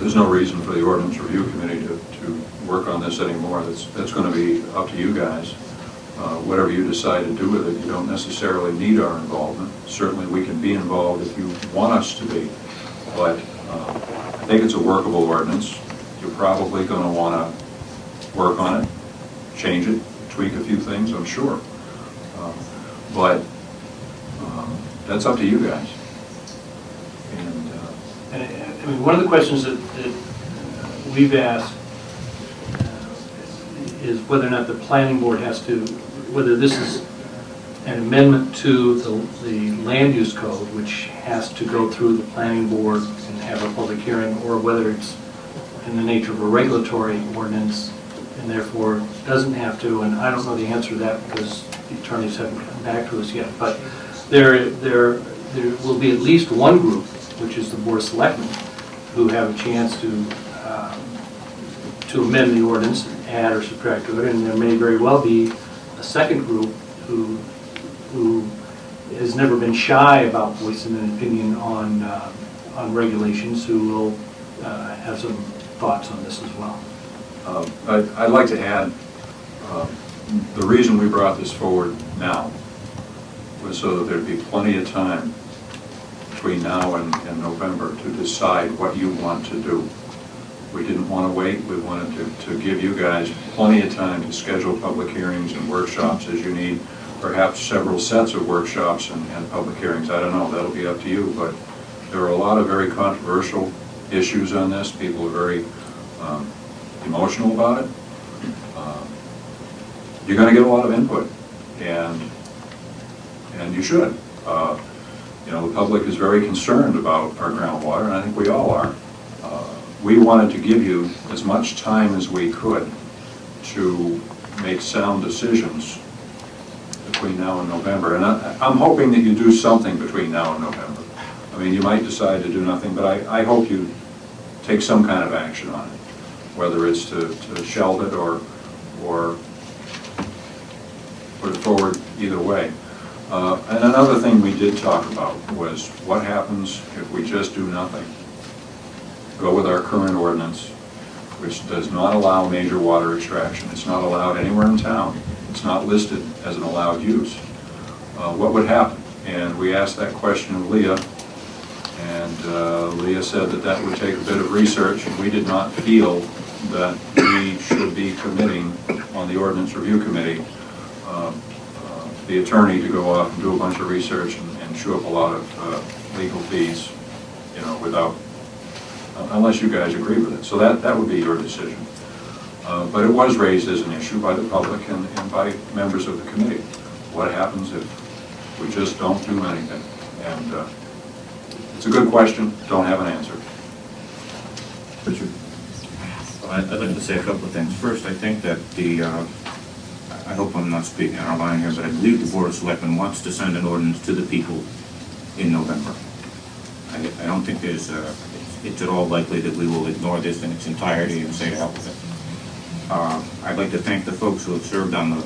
there's no reason for the Ordinance Review Committee to work on this anymore. That's going to be up to you guys. Whatever you decide to do with it, you don't necessarily need our involvement. Certainly we can be involved if you want us to be, but I think it's a workable ordinance. You're probably going to want to work on it, change it, tweak a few things, I'm sure. But that's up to you guys. And I mean, one of the questions that we've asked is whether or not the planning board has to, whether this is an amendment to the land use code, which has to go through the planning board and have a public hearing, or whether it's in the nature of a regulatory ordinance and therefore doesn't have to. And I don't know the answer to that because the attorneys haven't come back to us yet. But there will be at least one group, which is the Board of Selectmen, who have a chance to amend the ordinance and add or subtract to it. And there may very well be a second group who has never been shy about voicing an opinion on regulations, who will have some thoughts on this as well. I'd like to add, the reason we brought this forward now was so that there'd be plenty of time between now and November to decide what you want to do. We didn't want to wait. We wanted to give you guys plenty of time to schedule public hearings and workshops as you need, perhaps several sets of workshops and public hearings. I don't know. That'll be up to you. But there are a lot of very controversial issues on this. People are very emotional about it. You're going to get a lot of input, and you should. You know, the public is very concerned about our groundwater, and I think we all are. We wanted to give you as much time as we could to make sound decisions between now and November. And I'm hoping that you do something between now and November. I mean, you might decide to do nothing, but I hope you take some kind of action on it, whether it's to shelve it or put it forward, either way. And another thing we did talk about was what happens if we just do nothing. Go with our current ordinance, which does not allow major water extraction. It's not allowed anywhere in town. It's not listed as an allowed use. What would happen? And we asked that question of Leah, and Leah said that would take a bit of research, and we did not feel that we should be committing on the Ordinance Review Committee the attorney to go off and do a bunch of research and chew up a lot of legal fees, you know, without, unless you guys agree with it. So that would be your decision. But it was raised as an issue by the public and by members of the committee. What happens if we just don't do anything? And it's a good question. Don't have an answer. Richard? I'd like to say a couple of things. First, I think that I hope I'm not speaking out of line here, but I believe the Board of Selectmen wants to send an ordinance to the people in November. I don't think it's at all likely that we will ignore this in its entirety and say to hell with it. I'd like to thank the folks who have served on the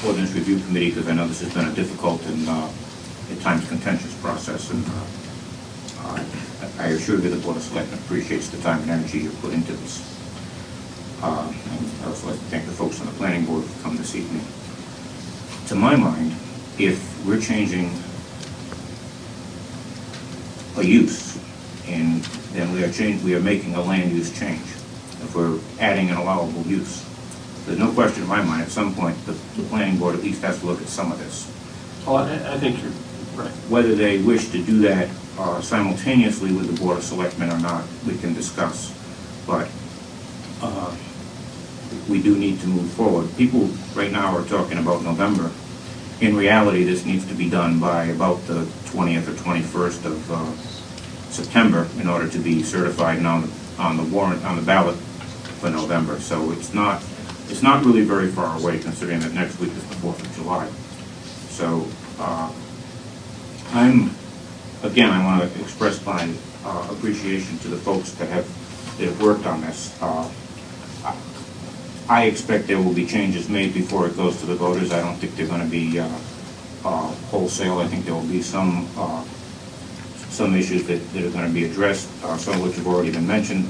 Ordinance Review Committee, because I know this has been a difficult and at times contentious process, and I assure you the Board of Selectmen appreciates the time and energy you put into this. And I also like to thank the folks on the planning board who come this evening. To my mind, if we're changing a use, and then we are making a land use change. If we're adding an allowable use, there's no question in my mind. At some point, the planning board at least has to look at some of this. Well, I think you're right. Whether they wish to do that simultaneously with the Board of Selectmen or not, we can discuss. But we do need to move forward. People right now are talking about November. In reality, this needs to be done by about the 20th or 21st of September in order to be certified and on the warrant, on the ballot for November. So it's not really very far away, considering that next week is the 4th of July. So I want to express my appreciation to the folks that have worked on this. I expect there will be changes made before it goes to the voters. I don't think they're going to be wholesale. I think there will be some some issues that are going to be addressed, some of which have already been mentioned,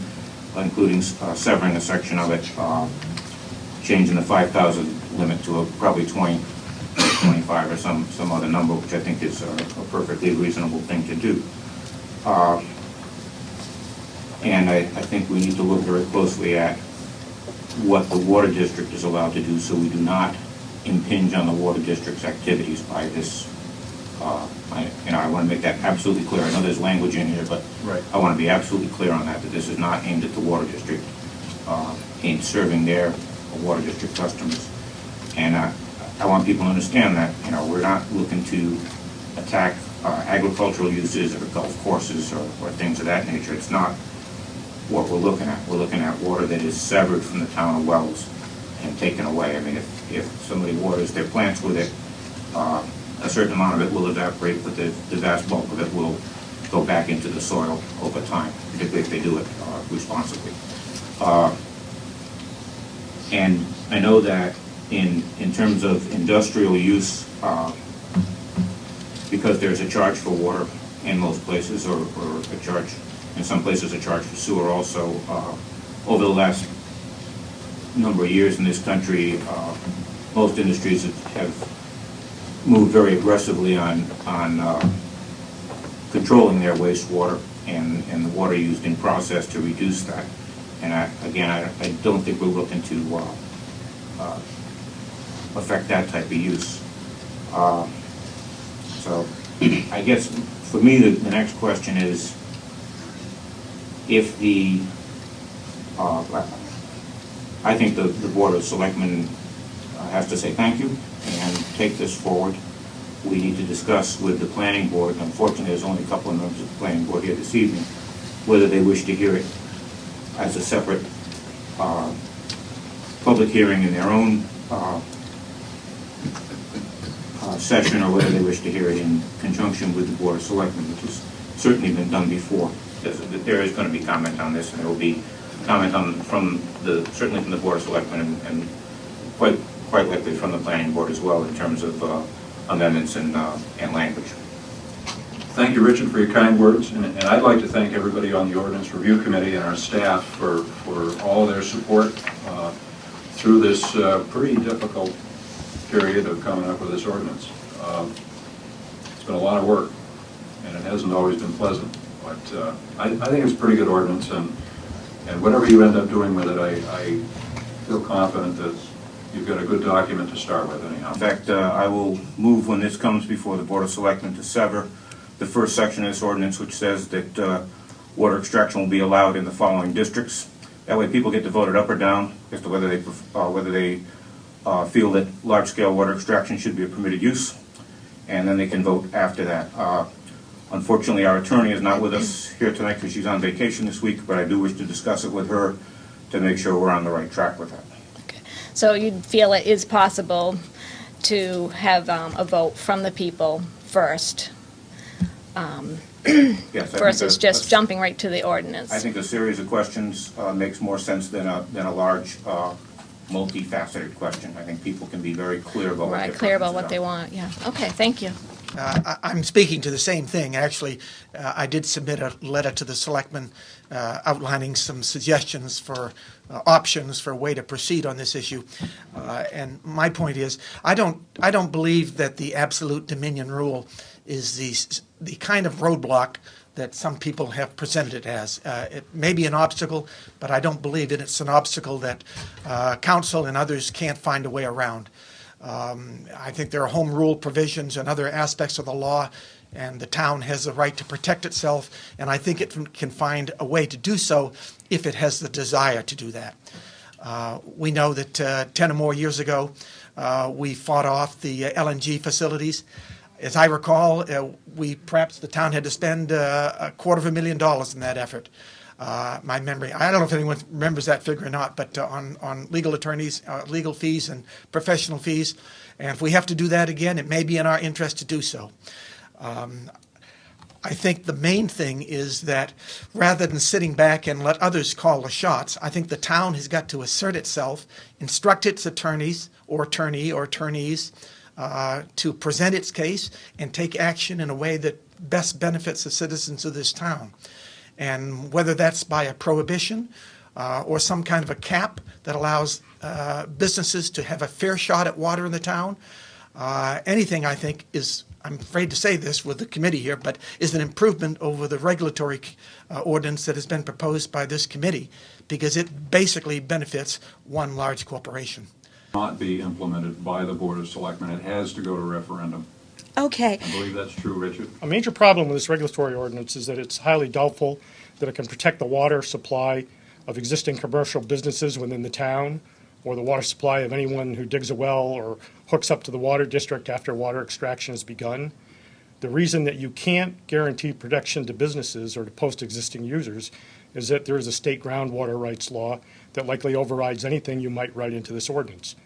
including severing a section of it, changing the 5,000 limit to probably 20, 25 or some other number, which I think is a perfectly reasonable thing to do. And I think we need to look very closely at what the water district is allowed to do so we do not impinge on the water district's activities by this. I want to make that absolutely clear. I know there's language in here, but Right. I want to be absolutely clear on that this is not aimed at the water district, in serving their water district customers. And I want people to understand that, we're not looking to attack agricultural uses or golf courses or things of that nature. It's not what we're looking at. We're looking at water that is severed from the town of Wells and taken away. I mean, if somebody waters their plants with it, a certain amount of it will evaporate, but the vast bulk of it will go back into the soil over time, particularly if they do it responsibly. And I know that in terms of industrial use, because there's a charge for water in most places, or a charge, in some places a charge for sewer also, over the last number of years in this country, most industries have moved very aggressively on controlling their wastewater and the water used in process to reduce that. And I don't think we're looking to affect that type of use. So I guess for me the next question is, if I think the Board of Selectmen has to say thank you and take this forward. We need to discuss with the Planning Board, unfortunately there's only a couple of members of the Planning Board here this evening, whether they wish to hear it as a separate public hearing in their own session, or whether they wish to hear it in conjunction with the Board of Selectmen, which has certainly been done before. There is going to be comment on this, and there will be comment certainly from the Board of Selectmen and quite likely from the Planning Board as well in terms of amendments and language. Thank you, Richard, for your kind words, and I'd like to thank everybody on the Ordinance Review Committee and our staff for all their support through this pretty difficult period of coming up with this ordinance. It's been a lot of work, and it hasn't always been pleasant, but I think it's a pretty good ordinance, and whatever you end up doing with it, I feel confident that you've got a good document to start with anyhow. In fact, I will move, when this comes before the Board of Selectmen, to sever the first section of this ordinance, which says that water extraction will be allowed in the following districts. That way people get to vote it up or down as to whether they feel that large-scale water extraction should be a permitted use, and then they can vote after that. Unfortunately, our attorney is not with us here tonight because she's on vacation this week, but I do wish to discuss it with her to make sure we're on the right track with that. Okay. So you feel it is possible to have a vote from the people first, Yes, versus just jumping right to the ordinance? I think a series of questions makes more sense than a large, multifaceted question. I think people can be very clear about what they want. Yeah. Okay. Thank you. I'm speaking to the same thing. Actually, I did submit a letter to the selectmen outlining some suggestions for options for a way to proceed on this issue. And my point is, I don't believe that the absolute dominion rule is the kind of roadblock that some people have presented it as. It may be an obstacle, but I don't believe that it's an obstacle that council and others can't find a way around. I think there are home rule provisions and other aspects of the law, and the town has the right to protect itself, and I think it can find a way to do so if it has the desire to do that. We know that 10 or more years ago, we fought off the LNG facilities. As I recall, perhaps the town had to spend $250,000 in that effort. My memory, I don't know if anyone remembers that figure or not, but on legal attorneys, legal fees and professional fees. And if we have to do that again, it may be in our interest to do so. I think the main thing is that rather than sitting back and let others call the shots, I think the town has got to assert itself, instruct its attorneys or attorneys to present its case and take action in a way that best benefits the citizens of this town. And whether that's by a prohibition or some kind of a cap that allows businesses to have a fair shot at water in the town, anything I think is, I'm afraid to say this with the committee here, but is an improvement over the regulatory ordinance that has been proposed by this committee, because it basically benefits one large corporation. Not be implemented by the Board of Selectmen. It has to go to referendum. Okay. I believe that's true, Richard. A major problem with this regulatory ordinance is that it's highly doubtful that it can protect the water supply of existing commercial businesses within the town, or the water supply of anyone who digs a well or hooks up to the water district after water extraction has begun. The reason that you can't guarantee protection to businesses or to post-existing users is that there is a state groundwater rights law that likely overrides anything you might write into this ordinance.